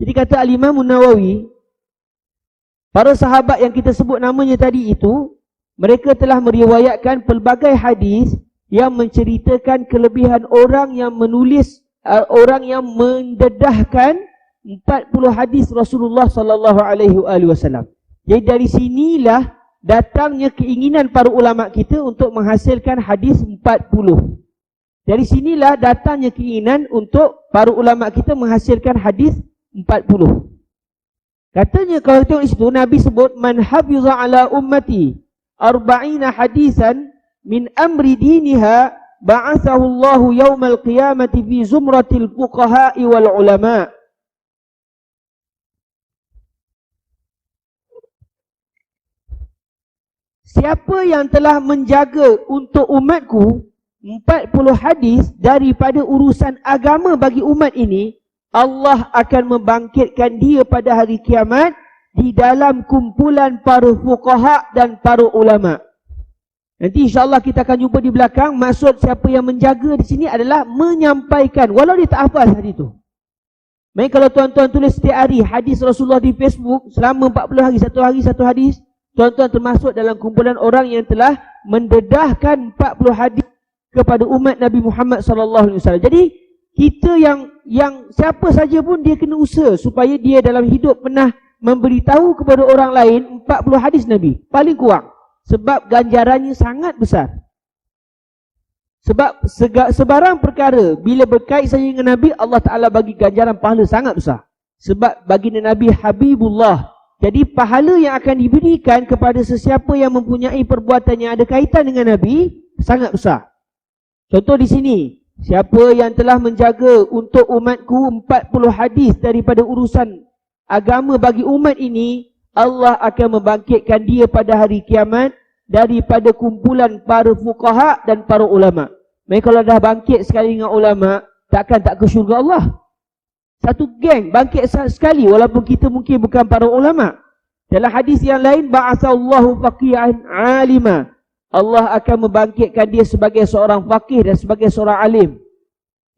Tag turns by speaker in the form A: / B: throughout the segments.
A: Jadi kata Al-Imam Nawawi, para sahabat yang kita sebut namanya tadi itu, mereka telah meriwayatkan pelbagai hadis yang menceritakan kelebihan orang yang menulis, orang yang mendedahkan 40 hadis Rasulullah sallallahu alaihi wasallam. Jadi dari sinilah datangnya keinginan para ulama kita untuk menghasilkan hadis 40. Dari sinilah datangnya keinginan untuk para ulama kita menghasilkan hadis 40. Katanya kalau tengok di situ, Nabi sebut, man hafiza ala ummati arba'ina hadisan min amri diniha ba'athahu Allahu yawmal qiyamati fi zumratil fuqaha'i wal ulama. Siapa yang telah menjaga untuk umatku 40 hadis daripada urusan agama bagi umat ini, Allah akan membangkitkan dia pada hari kiamat di dalam kumpulan para fuqaha dan para ulama. Nanti insyaAllah kita akan jumpa di belakang. Maksud siapa yang menjaga di sini adalah menyampaikan, walau dia tak hafal hadis itu. Main kalau tuan-tuan tulis setiap hari hadis Rasulullah di Facebook selama 40 hari satu hadis, tuan-tuan termasuk dalam kumpulan orang yang telah mendedahkan 40 hadis kepada umat Nabi Muhammad sallallahu alaihi wasallam. Jadi kita yang siapa saja pun dia kena usaha supaya dia dalam hidup pernah memberitahu kepada orang lain 40 hadis Nabi, paling kurang. Sebab ganjarannya sangat besar. Sebab sebarang perkara bila berkait saja dengan Nabi, Allah Ta'ala bagi ganjaran pahala sangat besar. Sebab baginda Nabi Habibullah. Jadi pahala yang akan diberikan kepada sesiapa yang mempunyai perbuatan yang ada kaitan dengan Nabi sangat besar. Contoh di sini, siapa yang telah menjaga untuk umatku 40 hadis daripada urusan agama bagi umat ini, Allah akan membangkitkan dia pada hari kiamat daripada kumpulan para fuqaha dan para ulama. Mereka kalau dah bangkit sekali dengan ulama, takkan tak ke syurga Allah. Satu geng bangkit sekali walaupun kita mungkin bukan para ulama. Dalam hadis yang lain, ba'atsallahu faqihan alima. Allah akan membangkitkan dia sebagai seorang faqih dan sebagai seorang alim.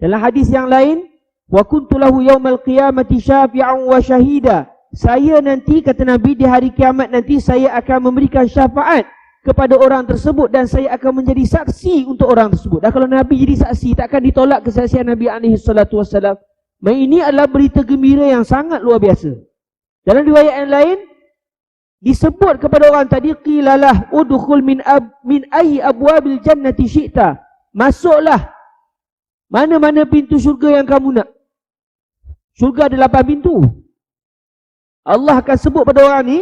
A: Dalam hadis yang lain, wa kuntu lahu yaumal qiyamati syafi'an wa syahida. Saya nanti, kata Nabi, di hari kiamat nanti saya akan memberikan syafaat kepada orang tersebut dan saya akan menjadi saksi untuk orang tersebut. Dan kalau Nabi jadi saksi, takkan ditolak kesaksian Nabi SAW. Ini adalah berita gembira yang sangat luar biasa. Dalam riwayat yang lain, disebut kepada orang tadi, qilalah udkhul min ayyi abwabil jannati syi'ta. Masuklah mana-mana pintu syurga yang kamu nak. Syurga ada 8 pintu. Allah akan sebut pada orang ni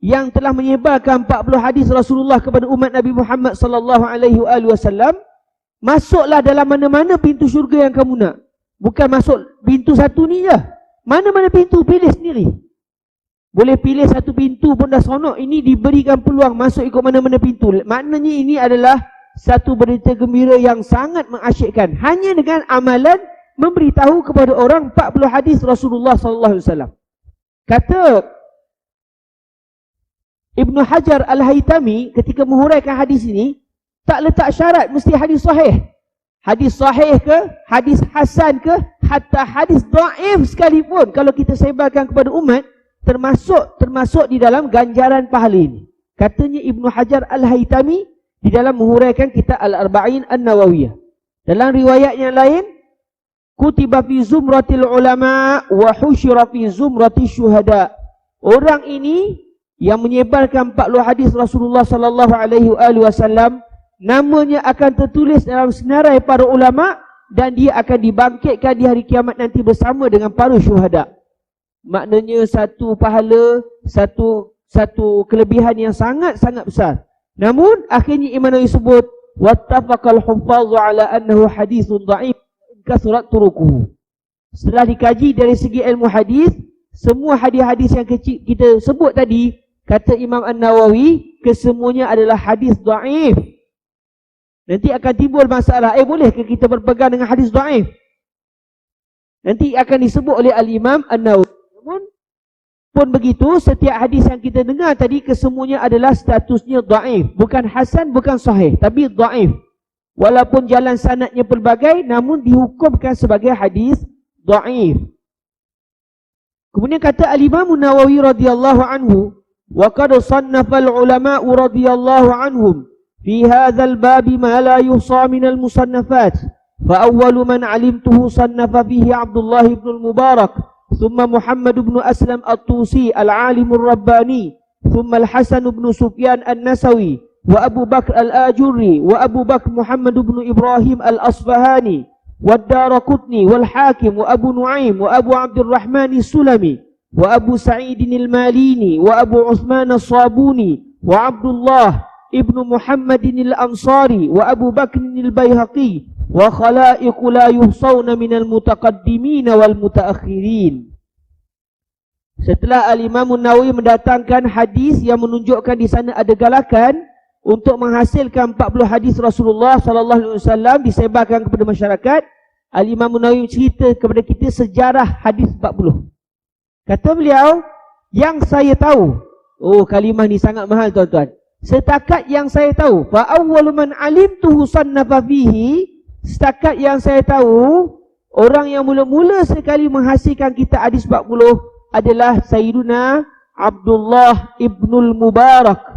A: yang telah menyebarkan 40 hadis Rasulullah kepada umat Nabi Muhammad sallallahu alaihi wasallam, masuklah dalam mana-mana pintu syurga yang kamu nak. Bukan masuk pintu satu ni je. Mana-mana pintu, pilih sendiri. Boleh pilih satu pintu pun dah seronok. Ini diberikan peluang masuk ikut mana-mana pintu. Maknanya ini adalah satu berita gembira yang sangat mengasyikkan. Hanya dengan amalan memberitahu kepada orang 40 hadis Rasulullah sallallahu alaihi wasallam. Kata Ibnu Hajar Al-Haytami ketika menghuraikan hadis ini, tak letak syarat mesti hadis sahih. Hadis sahih ke, hadis hasan ke, hatta hadis dhaif sekalipun, kalau kita sebarkan kepada umat, termasuk di dalam ganjaran pahala ini. Katanya Ibnu Hajar Al-Haytami di dalam menghuraikan kitab Al-Arba'in An-Nawawiyah. Dalam riwayat yang lain, kutiba fi zumratil ulama wa husyira fi zumratil syuhada. Orang ini yang menyebarkan 40 hadis Rasulullah sallallahu alaihi wasallam, namanya akan tertulis dalam senarai para ulama dan dia akan dibangkitkan di hari kiamat nanti bersama dengan para syuhada. Maknanya satu pahala, satu kelebihan yang sangat-sangat besar. Namun akhirnya Imam Nawawi sebut wattafaqal huffaz ala annahu hadithun dha'if kasurat turuquhu. Setelah dikaji dari segi ilmu hadis, semua hadis-hadis yang kecil kita sebut tadi, kata Imam An-Nawawi, kesemuanya adalah hadis dhaif. Nanti akan timbul masalah, bolehkah kita berpegang dengan hadis dhaif? Nanti akan disebut oleh Al-Imam An-Nawawi. Namun pun begitu, setiap hadis yang kita dengar tadi kesemuanya adalah statusnya dhaif, bukan hasan, bukan sahih, tapi dhaif. Walaupun jalan sanadnya pelbagai, namun dihukumkan sebagai hadis dhaif. Kemudian kata Al-Imam Nawawi radhiyallahu anhu, wa qad sannafa al-ulama radhiyallahu anhum fi hadzal bab ma la yuhsa min al-musannafat. Fa awwalu man 'alimtuhu sannafa fihi Abdullah ibn al-Mubarak, thumma Muhammad ibn Aslam at-Tusi al-'alim ar-rabbani, thumma al-Hasan ibn Sufyan an-Nasawi, wa Abu Bakr al-Ajurri, wa Abu Bakr Muhammad ibn Ibrahim al-Asfahani, والدارقطني والحاكم وأبو نعيم وأبو عبد الرحمن السلمي وأبو سعيد الماليني وأبو عثمان الصابوني وعبد الله ابن محمد الأنصاري وأبو بكر البيهقي وخلائق لا يحصون من المتقدمين والمتأخرين. Setelah Al-Imam Nawawi mendatangkan hadis yang menunjukkan di sana ada galakan untuk menghasilkan 40 hadis Rasulullah sallallahu alaihi wasallam disebarkan kepada masyarakat, Al-Imam Nawawi cerita kepada kita sejarah hadis 40. Kata beliau, yang saya tahu, oh kalimah ni sangat mahal tuan-tuan. Setakat yang saya tahu, fa awwalu man alimtuhu sannafa fihi, setakat yang saya tahu, orang yang mula-mula sekali menghasilkan kitab hadis 40 adalah Sayyiduna Abdullah ibnul Mubarak.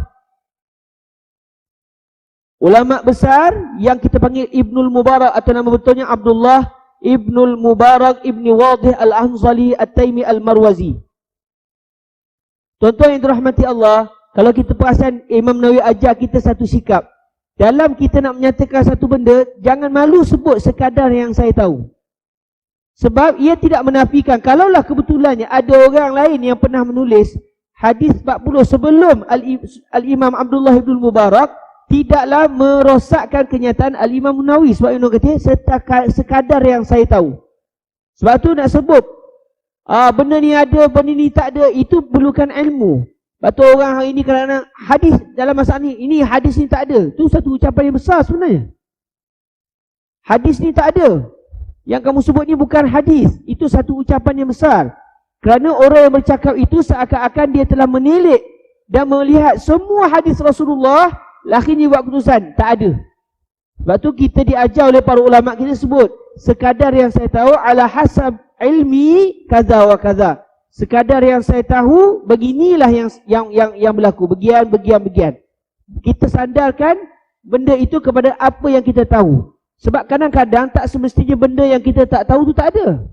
A: Ulama besar yang kita panggil Ibnul Mubarak atau nama betulnya Abdullah Ibnul Mubarak Ibni Wadih Al-Anzali At-Taimi Al-Marwazi. Tuan-tuan yang dirahmati Allah, kalau kita perasan Imam Nawawi ajar kita satu sikap. Dalam kita nak menyatakan satu benda, jangan malu sebut sekadar yang saya tahu. Sebab ia tidak menafikan, kalaulah kebetulannya ada orang lain yang pernah menulis hadis 40 sebelum Al-Imam Abdullah Ibnul Mubarak, tidaklah merosakkan kenyataan Al-Imam Nawawi. Sebab Ibn kata sekadar yang saya tahu. Sebab tu nak sebut benda ni ada, benda ni tak ada, itu perlukan ilmu. Sebab tu orang hari ni kerana hadis dalam masalah ni, ini hadis ni tak ada, tu satu ucapan yang besar sebenarnya. Hadis ni tak ada, yang kamu sebut ni bukan hadis, itu satu ucapan yang besar. Kerana orang yang bercakap itu seakan-akan dia telah menilik dan melihat semua hadis Rasulullah, akhirnya buat keputusan, tak ada. Sebab tu kita diajar oleh para ulama, kita sebut sekadar yang saya tahu ala hasab ilmi kaza wa kaza. Sekadar yang saya tahu, beginilah yang berlaku, bagian. Kita sandarkan benda itu kepada apa yang kita tahu. Sebab kadang-kadang tak semestinya benda yang kita tak tahu tu tak ada.